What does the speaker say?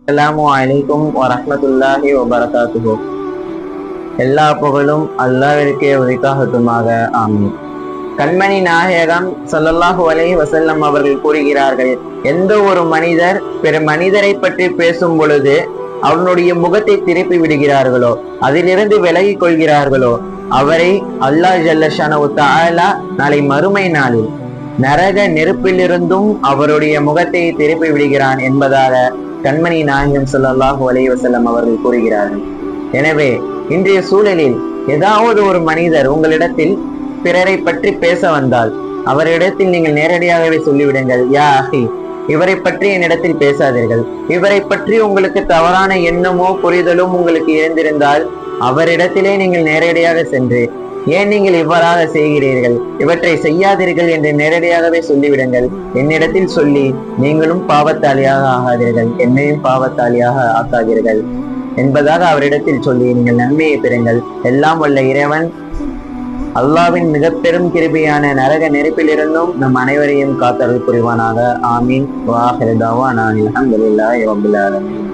அஸ்ஸலாமு அலைக்கும் வரஹ்மத்துல்லாஹி வபரகாத்துஹு. எல்லா புகழும் அல்லாஹ்விற்கே உரித்தாகட்டுமாக. ஆமீன். கண்மணி நாயகம் ஸல்லல்லாஹு அலைஹி வஸல்லம் அவர்கள் கூறுகிறார்கள், எந்த ஒரு மனிதர் பிற மனிதரை பற்றி பேசும் பொழுது அவனுடைய முகத்தை திருப்பி விடுகிறார்களோ, அதிலிருந்து விலகி கொள்கிறார்களோ, அவரை அல்லாஹ் ஜல்ல ஷஅனஹு தஆலா நாளை மறுமை நாளில் நரக நெருப்பிலிருந்தும் அவருடைய முகத்தை திருப்பி விடுகிறான் என்பதாக கண்மணி நாயகம் ஸல்லல்லாஹு அலைஹி வஸல்லம் அவர்கள் கூறுகிறார்கள். எனவே இன்றைய சூழலில் ஏதாவது ஒரு மனிதர் உங்களிடத்தில் பிறரை பற்றி பேச வந்தால் அவரிடத்தில் நீங்கள் நேரடியாகவே சொல்லிவிடுங்கள், யா அஹி, இவரை பற்றி என்னிடத்தில் பேசாதீர்கள். இவரை பற்றி உங்களுக்கு தவறான எண்ணமோ புரிதலும் உங்களுக்கு இருந்திருந்தால் அவரிடத்திலே நீங்கள் நேரடியாக சென்று, ஏன் நீங்கள் இவ்வாறாக செய்கிறீர்கள், இவற்றை செய்யாதீர்கள் என்று நேரடியாகவே சொல்லிவிடுங்கள். என்னிடத்தில் சொல்லி நீங்களும் பாவத்தாளியாக ஆகாதீர்கள், என்னையும் பாவத்தாளியாக ஆக்காதீர்கள் என்பதாக அவரிடத்தில் சொல்லி நீங்கள் நன்மையை பெறுங்கள். எல்லாம் வல்ல இறைவன் அல்லாஹ்வின் மிக பெரும் கிருபையான நரக நெருப்பிலிருந்தும் நம் அனைவரையும் காத்தருள் புரிவானாக. ஆமீன். வ ஆகிரு தஅவானா அல்ஹம்துலில்லாஹி ரப்பில் ஆலமீன்.